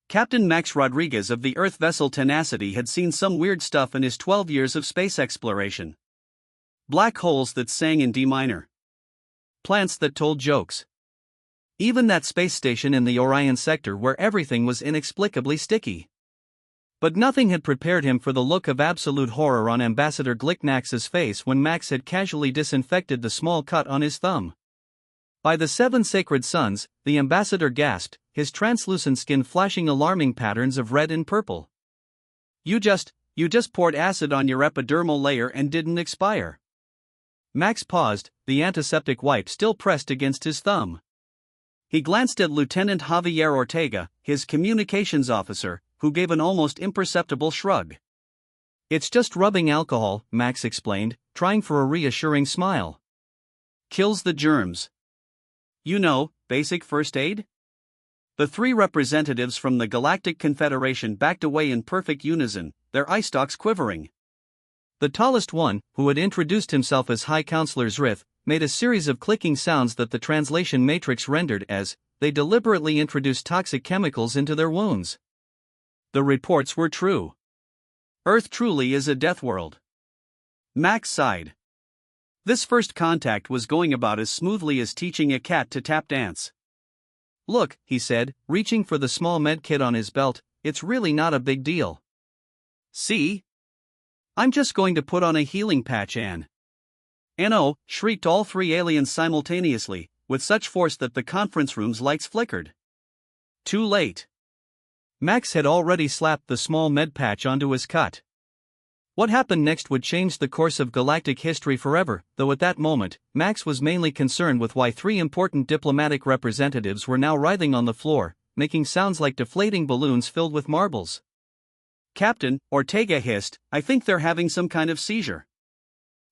Captain Max Rodriguez of the Earth Vessel Tenacity had seen some weird stuff in his 12 years of space exploration. Black holes that sang in D minor. Plants that told jokes. Even that space station in the Orion sector where everything was inexplicably sticky. But nothing had prepared him for the look of absolute horror on Ambassador Glicknax's face when Max had casually disinfected the small cut on his thumb. By the 7 sacred suns, the ambassador gasped, his translucent skin flashing alarming patterns of red and purple. You just poured acid on your epidermal layer and didn't expire. Max paused, the antiseptic wipe still pressed against his thumb. He glanced at Lieutenant Javier Ortega, his communications officer, who gave an almost imperceptible shrug. It's just rubbing alcohol, Max explained, trying for a reassuring smile. Kills the germs. You know, basic first aid? The 3 representatives from the Galactic Confederation backed away in perfect unison, their eye stalks quivering. The tallest one, who had introduced himself as High Counselor Zrith, made a series of clicking sounds that the translation matrix rendered as they deliberately introduced toxic chemicals into their wounds. The reports were true. Earth truly is a death world. Max sighed. This first contact was going about as smoothly as teaching a cat to tap dance. Look, he said, reaching for the small med kit on his belt, it's really not a big deal. See? I'm just going to put on a healing patch and... "No!" shrieked all 3 aliens simultaneously, with such force that the conference room's lights flickered. Too late. Max had already slapped the small med patch onto his cut. What happened next would change the course of galactic history forever, though at that moment, Max was mainly concerned with why 3 important diplomatic representatives were now writhing on the floor, making sounds like deflating balloons filled with marbles. Captain, Ortega hissed, I think they're having some kind of seizure.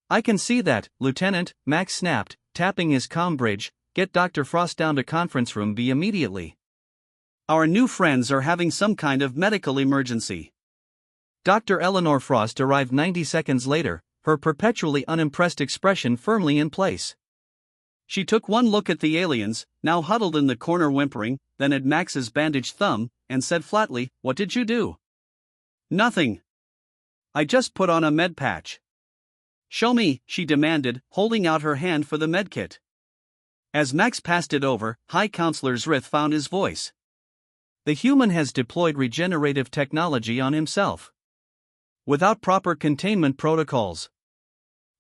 I can see that, Lieutenant, Max snapped, tapping his comm bridge, get Dr. Frost down to conference room B immediately. Our new friends are having some kind of medical emergency. Dr. Eleanor Frost arrived 90 seconds later, her perpetually unimpressed expression firmly in place. She took one look at the aliens, now huddled in the corner whimpering, then at Max's bandaged thumb, and said flatly, What did you do? Nothing. I just put on a med patch. Show me, she demanded, holding out her hand for the medkit. As Max passed it over, High Counselor Zrith found his voice. The human has deployed regenerative technology on himself. Without proper containment protocols.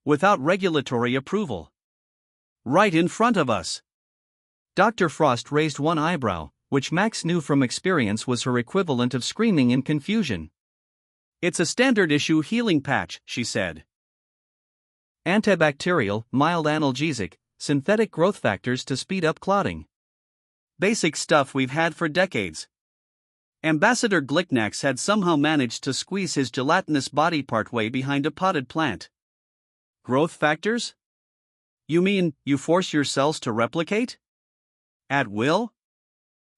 Without regulatory approval. Right in front of us. Dr. Frost raised one eyebrow, which Max knew from experience was her equivalent of screaming in confusion. It's a standard issue healing patch, she said. Antibacterial, mild analgesic, synthetic growth factors to speed up clotting. Basic stuff we've had for decades. Ambassador Glicknax had somehow managed to squeeze his gelatinous body partway behind a potted plant. Growth factors? You mean, you force your cells to replicate? At will?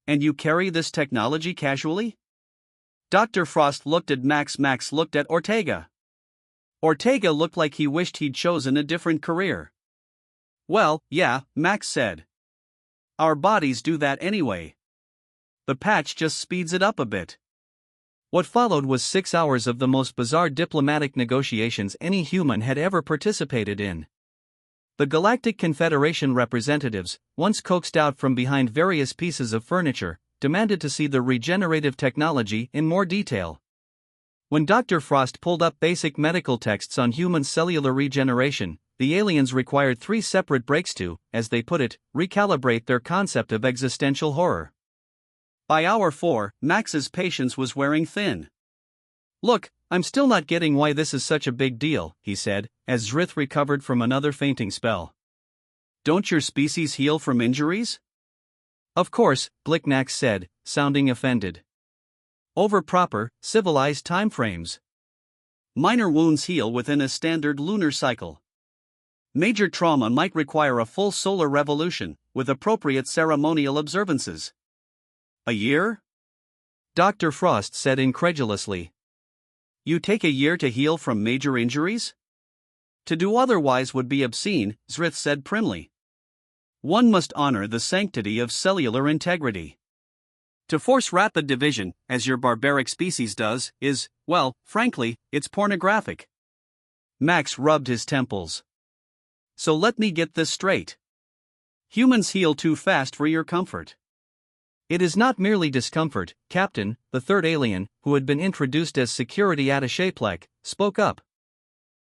And you carry this technology casually? Dr. Frost looked at Max. Max looked at Ortega. Ortega looked like he wished he'd chosen a different career. Well, yeah, Max said. Our bodies do that anyway. The patch just speeds it up a bit. What followed was 6 hours of the most bizarre diplomatic negotiations any human had ever participated in. The Galactic Confederation representatives, once coaxed out from behind various pieces of furniture, demanded to see the regenerative technology in more detail. When Dr. Frost pulled up basic medical texts on human cellular regeneration, the aliens required 3 separate breaks to, as they put it, recalibrate their concept of existential horror. By hour 4, Max's patience was wearing thin. Look, I'm still not getting why this is such a big deal, he said, as Zrith recovered from another fainting spell. Don't your species heal from injuries? Of course, Glicknax said, sounding offended. Over proper, civilized timeframes. Minor wounds heal within a standard lunar cycle. Major trauma might require a full solar revolution, with appropriate ceremonial observances. A year? Dr. Frost said incredulously. You take a year to heal from major injuries? To do otherwise would be obscene, Zrith said primly. One must honor the sanctity of cellular integrity. To force rapid division, as your barbaric species does, is, well, frankly, it's pornographic. Max rubbed his temples. So let me get this straight. Humans heal too fast for your comfort. It is not merely discomfort, Captain, the third alien, who had been introduced as security attaché Plek, spoke up.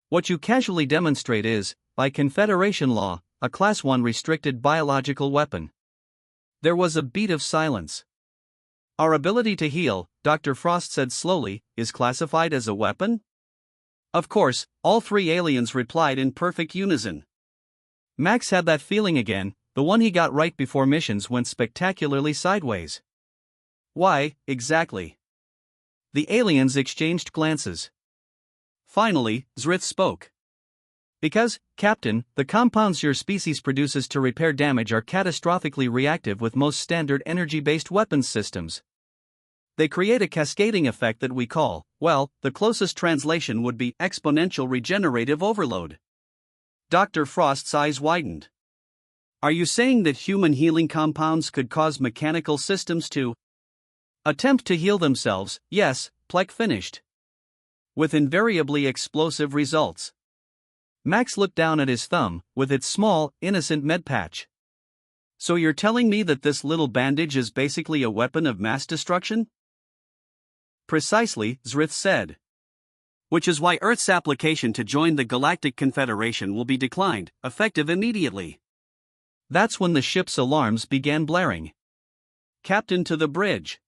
What you casually demonstrate is, by Confederation law, a Class 1 restricted biological weapon. There was a beat of silence. Our ability to heal, Dr. Frost said slowly, is classified as a weapon? Of course, all three aliens replied in perfect unison. Max had that feeling again, the one he got right before missions went spectacularly sideways. Why, exactly? The aliens exchanged glances. Finally, Zrith spoke. Because, Captain, the compounds your species produces to repair damage are catastrophically reactive with most standard energy-based weapons systems. They create a cascading effect that we call, well, the closest translation would be exponential regenerative overload. Dr. Frost's eyes widened. Are you saying that human healing compounds could cause mechanical systems to attempt to heal themselves? Yes, Plek finished. With invariably explosive results. Max looked down at his thumb, with its small, innocent med patch. So you're telling me that this little bandage is basically a weapon of mass destruction? Precisely, Zrith said. Which is why Earth's application to join the Galactic Confederation will be declined, effective immediately. That's when the ship's alarms began blaring. Captain, to the bridge.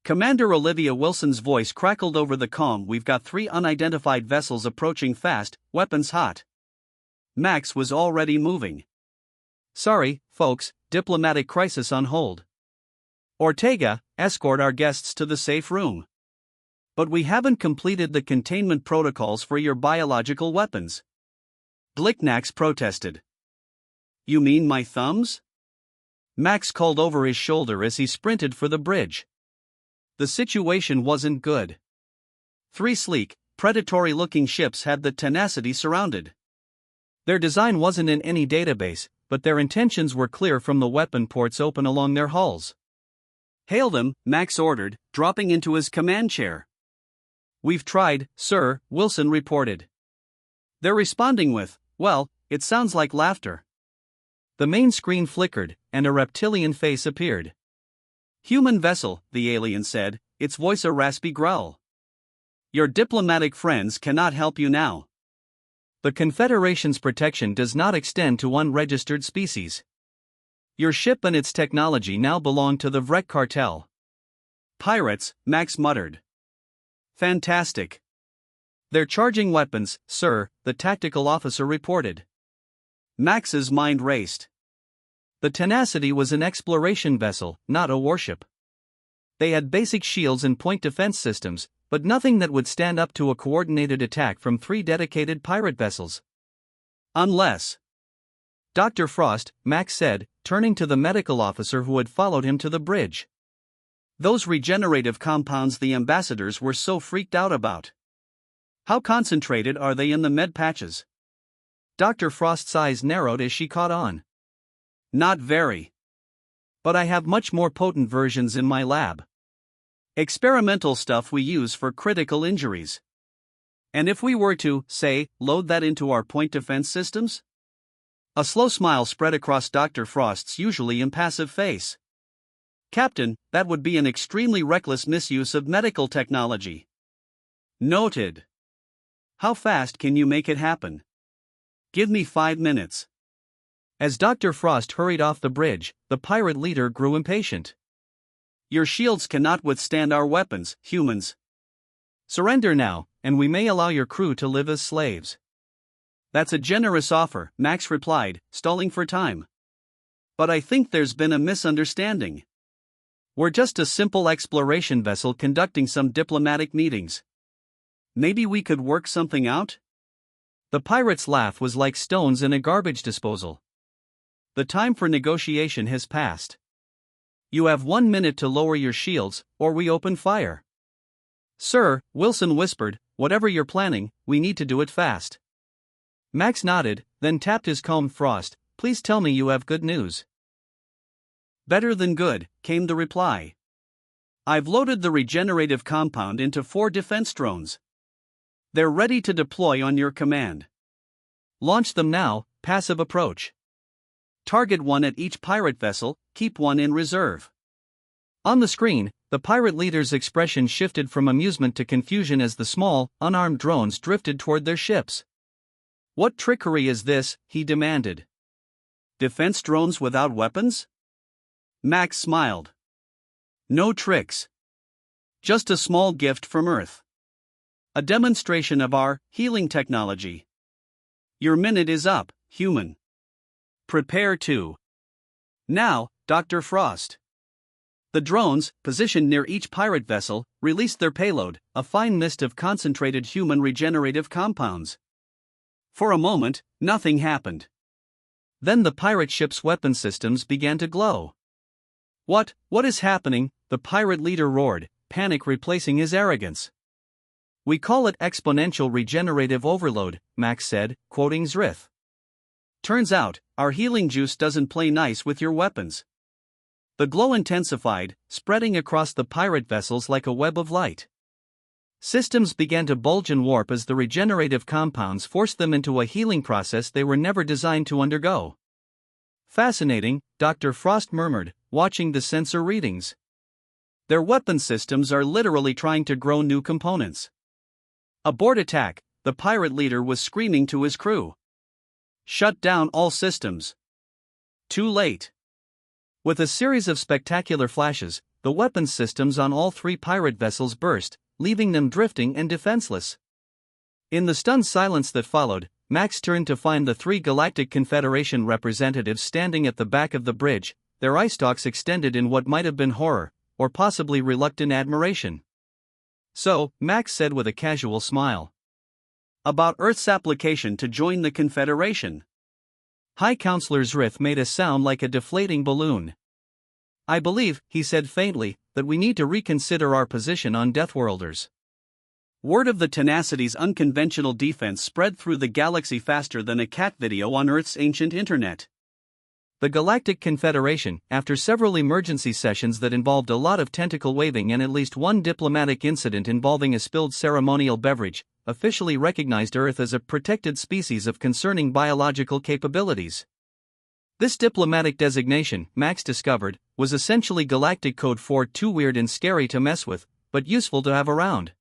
Commander Olivia Wilson's voice crackled over the comm. We've got 3 unidentified vessels approaching fast, weapons hot. Max was already moving. Sorry, folks, diplomatic crisis on hold. Ortega, escort our guests to the safe room. But we haven't completed the containment protocols for your biological weapons. Glicknax protested. You mean my thumbs? Max called over his shoulder as he sprinted for the bridge. The situation wasn't good. 3 sleek, predatory-looking ships had the Tenacity surrounded. Their design wasn't in any database, but their intentions were clear from the weapon ports open along their hulls. Hail them, Max ordered, dropping into his command chair. We've tried, sir, Wilson reported. They're responding with, well, it sounds like laughter. The main screen flickered, and a reptilian face appeared. Human vessel, the alien said, its voice a raspy growl. Your diplomatic friends cannot help you now. The Confederation's protection does not extend to unregistered species. Your ship and its technology now belong to the Vrek cartel. Pirates, Max muttered. Fantastic. They're charging weapons, sir, the tactical officer reported. Max's mind raced. The Tenacity was an exploration vessel, not a warship. They had basic shields and point defense systems, but nothing that would stand up to a coordinated attack from 3 dedicated pirate vessels. Unless. Dr. Frost, Max said, turning to the medical officer who had followed him to the bridge. Those regenerative compounds the ambassadors were so freaked out about. How concentrated are they in the med patches? Dr. Frost's eyes narrowed as she caught on. Not very. But I have much more potent versions in my lab. Experimental stuff we use for critical injuries. And if we were to, say, load that into our point defense systems? A slow smile spread across Dr. Frost's usually impassive face. Captain, that would be an extremely reckless misuse of medical technology. Noted. How fast can you make it happen? Give me 5 minutes. As Dr. Frost hurried off the bridge, the pirate leader grew impatient. Your shields cannot withstand our weapons, humans. Surrender now, and we may allow your crew to live as slaves. That's a generous offer, Max replied, stalling for time. But I think there's been a misunderstanding. We're just a simple exploration vessel conducting some diplomatic meetings. Maybe we could work something out? The pirate's laugh was like stones in a garbage disposal. The time for negotiation has passed. You have 1 minute to lower your shields, or we open fire. Sir, Wilson whispered, whatever you're planning, we need to do it fast. Max nodded, then tapped his comb. Frost, please tell me you have good news. Better than good, came the reply. I've loaded the regenerative compound into 4 defense drones. They're ready to deploy on your command. Launch them now, passive approach. Target 1 at each pirate vessel, keep 1 in reserve. On the screen, the pirate leader's expression shifted from amusement to confusion as the small, unarmed drones drifted toward their ships. What trickery is this? He demanded. Defense drones without weapons? Max smiled. No tricks. Just a small gift from Earth. A demonstration of our healing technology. Your minute is up, human. Prepare to. Now, Dr. Frost. The drones, positioned near each pirate vessel, released their payload, a fine mist of concentrated human regenerative compounds. For a moment, nothing happened. Then the pirate ship's weapon systems began to glow. What is happening? The pirate leader roared, panic replacing his arrogance. We call it exponential regenerative overload, Max said, quoting Zrith. Turns out, our healing juice doesn't play nice with your weapons. The glow intensified, spreading across the pirate vessels like a web of light. Systems began to bulge and warp as the regenerative compounds forced them into a healing process they were never designed to undergo. Fascinating, Dr. Frost murmured, watching the sensor readings. Their weapon systems are literally trying to grow new components. Abort attack, the pirate leader was screaming to his crew. Shut down all systems. Too late. With a series of spectacular flashes, the weapons systems on all 3 pirate vessels burst, leaving them drifting and defenseless. In the stunned silence that followed, Max turned to find the 3 Galactic Confederation representatives standing at the back of the bridge, their eye stalks extended in what might have been horror, or possibly reluctant admiration. So, Max said with a casual smile. About Earth's application to join the Confederation. High Counselor Zrith made a sound like a deflating balloon. I believe, he said faintly, that we need to reconsider our position on Deathworlders. Word of the Tenacity's unconventional defense spread through the galaxy faster than a cat video on Earth's ancient internet. The Galactic Confederation, after several emergency sessions that involved a lot of tentacle waving and at least one diplomatic incident involving a spilled ceremonial beverage, officially recognized Earth as a protected species of concerning biological capabilities. This diplomatic designation, Max discovered, was essentially galactic code for too weird and scary to mess with, but useful to have around.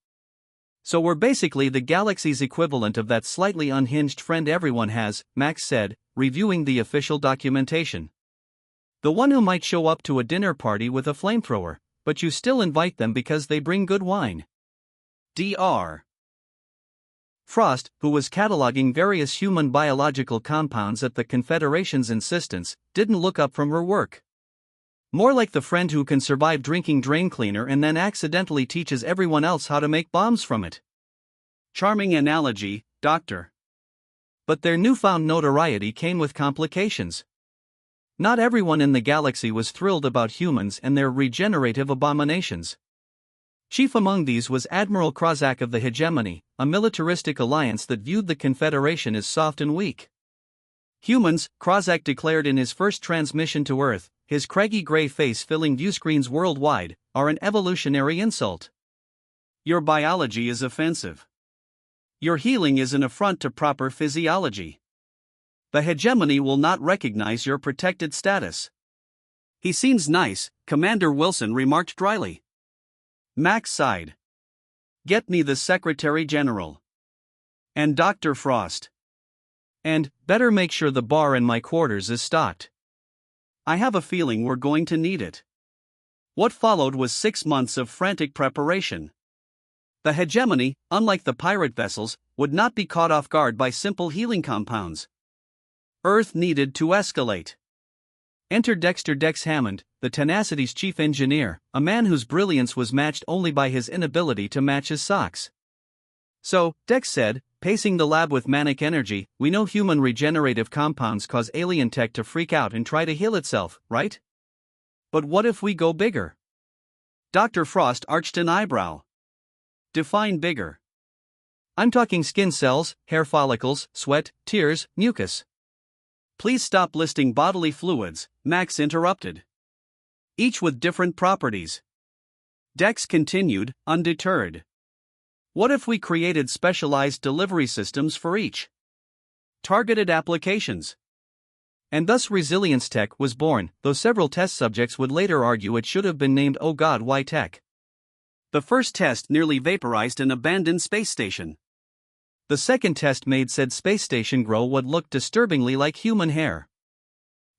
So we're basically the galaxy's equivalent of that slightly unhinged friend everyone has, Max said, reviewing the official documentation. The one who might show up to a dinner party with a flamethrower, but you still invite them because they bring good wine. Dr. Frost, who was cataloging various human biological compounds at the Confederation's insistence, didn't look up from her work. More like the friend who can survive drinking drain cleaner and then accidentally teaches everyone else how to make bombs from it. Charming analogy, Doctor. But their newfound notoriety came with complications. Not everyone in the galaxy was thrilled about humans and their regenerative abominations. Chief among these was Admiral Krozak of the Hegemony, a militaristic alliance that viewed the Confederation as soft and weak. Humans, Krozak declared in his first transmission to Earth, his craggy gray face filling viewscreens worldwide, are an evolutionary insult. Your biology is offensive. Your healing is an affront to proper physiology. The Hegemony will not recognize your protected status. He seems nice, Commander Wilson remarked dryly. Max sighed. Get me the Secretary General. And Dr. Frost. And, better make sure the bar in my quarters is stocked. I have a feeling we're going to need it. What followed was 6 months of frantic preparation. The Hegemony, unlike the pirate vessels, would not be caught off guard by simple healing compounds. Earth needed to escalate. Enter Dexter Dex Hammond, the Tenacity's chief engineer, a man whose brilliance was matched only by his inability to match his socks. So, Dex said, pacing the lab with manic energy, we know human regenerative compounds cause alien tech to freak out and try to heal itself, right? But what if we go bigger? Dr. Frost arched an eyebrow. Define bigger. I'm talking skin cells, hair follicles, sweat, tears, mucus. Please stop listing bodily fluids, Max interrupted. Each with different properties. Dex continued, undeterred. What if we created specialized delivery systems for each? Targeted applications. And thus Resilience Tech was born, though several test subjects would later argue it should have been named Oh God Why Tech. The first test nearly vaporized an abandoned space station. The second test made said space station grow what looked disturbingly like human hair.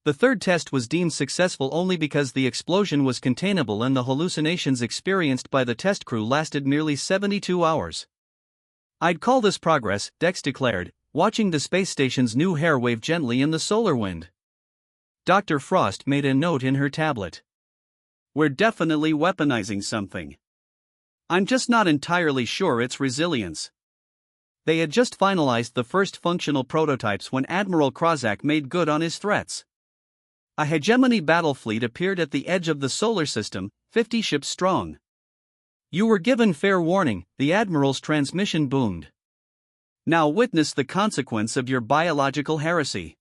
The third test was deemed successful only because the explosion was containable and the hallucinations experienced by the test crew lasted nearly 72 hours. I'd call this progress, Dex declared, watching the space station's new hair wave gently in the solar wind. Dr. Frost made a note in her tablet. We're definitely weaponizing something. I'm just not entirely sure it's resilience. They had just finalized the first functional prototypes when Admiral Krozak made good on his threats. A Hegemony battle fleet appeared at the edge of the solar system, 50 ships strong. You were given fair warning, the Admiral's transmission boomed. Now witness the consequence of your biological heresy.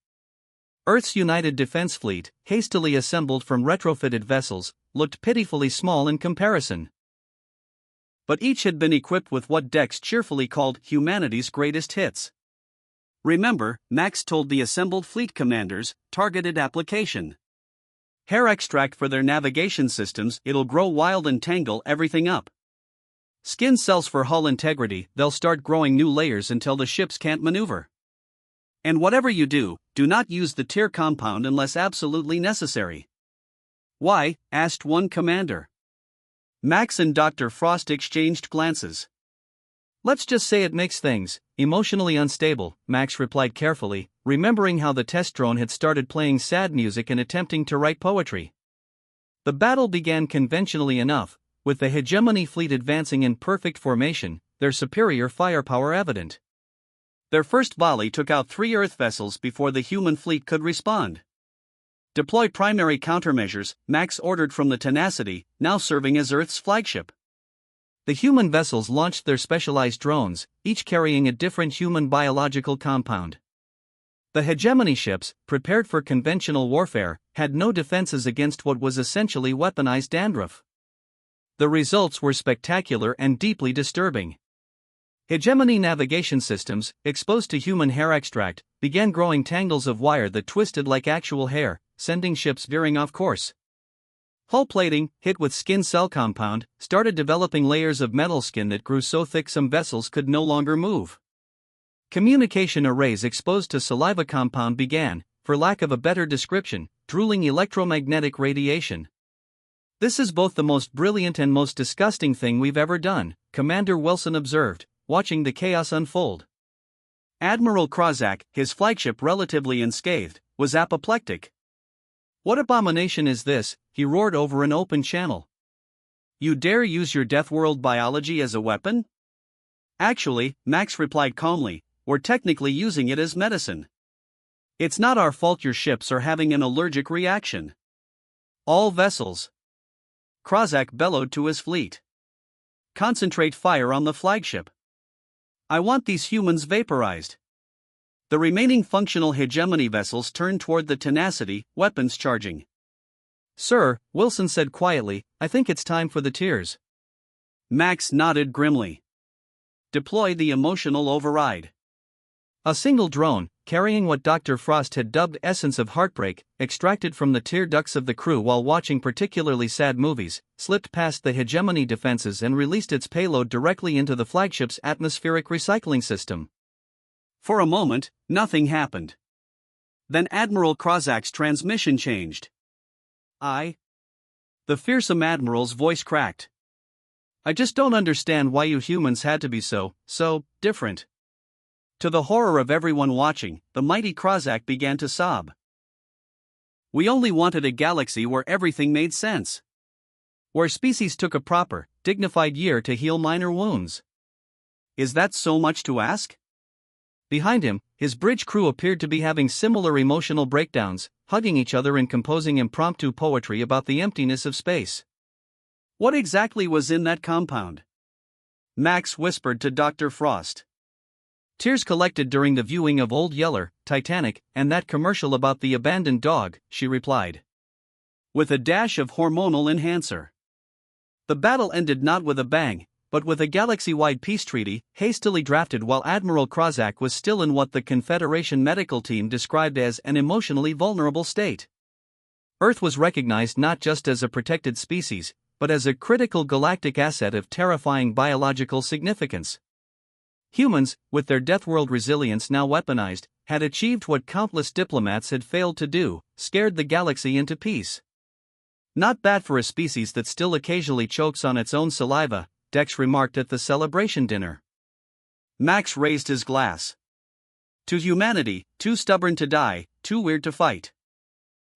Earth's United Defense Fleet, hastily assembled from retrofitted vessels, looked pitifully small in comparison. But each had been equipped with what Dex cheerfully called humanity's greatest hits. Remember, Max told the assembled fleet commanders, targeted application. Hair extract for their navigation systems, it'll grow wild and tangle everything up. Skin cells for hull integrity, they'll start growing new layers until the ships can't maneuver. And whatever you do, do not use the tear compound unless absolutely necessary. Why? Asked one commander. Max and Dr. Frost exchanged glances. Let's just say it makes things emotionally unstable, Max replied carefully, remembering how the test drone had started playing sad music and attempting to write poetry. The battle began conventionally enough, with the Hegemony fleet advancing in perfect formation, their superior firepower evident. Their first volley took out 3 Earth vessels before the human fleet could respond. Deploy primary countermeasures, Max ordered from the Tenacity, now serving as Earth's flagship. The human vessels launched their specialized drones, each carrying a different human biological compound. The Hegemony ships, prepared for conventional warfare, had no defenses against what was essentially weaponized dandruff. The results were spectacular and deeply disturbing. Hegemony navigation systems, exposed to human hair extract, began growing tangles of wire that twisted like actual hair, sending ships veering off course. Hull plating, hit with skin cell compound, started developing layers of metal skin that grew so thick some vessels could no longer move. Communication arrays exposed to saliva compound began, for lack of a better description, drooling electromagnetic radiation. This is both the most brilliant and most disgusting thing we've ever done, Commander Wilson observed, watching the chaos unfold. Admiral Krozak, his flagship relatively unscathed, was apoplectic. What abomination is this? He roared over an open channel. You dare use your Death World biology as a weapon? Actually, Max replied calmly, we're technically using it as medicine. It's not our fault your ships are having an allergic reaction. All vessels. Krozak bellowed to his fleet. Concentrate fire on the flagship. I want these humans vaporized. The remaining functional Hegemony vessels turned toward the Tenacity, weapons charging. Sir, Wilson said quietly, I think it's time for the tears. Max nodded grimly. Deploy the emotional override. A single drone, carrying what Dr. Frost had dubbed essence of heartbreak, extracted from the tear ducts of the crew while watching particularly sad movies, slipped past the Hegemony defenses and released its payload directly into the flagship's atmospheric recycling system. For a moment, nothing happened. Then Admiral Krozak's transmission changed. The fearsome Admiral's voice cracked. I just don't understand why you humans had to be so different. To the horror of everyone watching, the mighty Krozak began to sob. We only wanted a galaxy where everything made sense. Where species took a proper, dignified year to heal minor wounds. Is that so much to ask? Behind him, his bridge crew appeared to be having similar emotional breakdowns, hugging each other and composing impromptu poetry about the emptiness of space. What exactly was in that compound? Max whispered to Dr. Frost. Tears collected during the viewing of Old Yeller, Titanic, and that commercial about the abandoned dog, she replied. With a dash of hormonal enhancer. The battle ended not with a bang, but with a galaxy-wide peace treaty, hastily drafted while Admiral Krozak was still in what the Confederation medical team described as an emotionally vulnerable state. Earth was recognized not just as a protected species, but as a critical galactic asset of terrifying biological significance. Humans, with their Deathworld resilience now weaponized, had achieved what countless diplomats had failed to do: scared the galaxy into peace. Not bad for a species that still occasionally chokes on its own saliva, Dex remarked at the celebration dinner. Max raised his glass. To humanity, too stubborn to die, too weird to fight.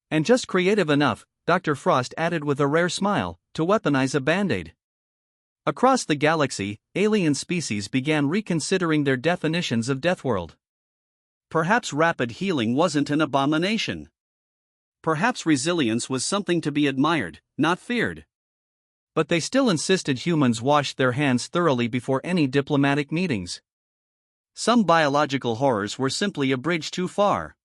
And just creative enough, Dr. Frost added with a rare smile, to weaponize a band-aid. Across the galaxy, alien species began reconsidering their definitions of Deathworld. Perhaps rapid healing wasn't an abomination. Perhaps resilience was something to be admired, not feared. But they still insisted humans washed their hands thoroughly before any diplomatic meetings. Some biological horrors were simply a bridge too far.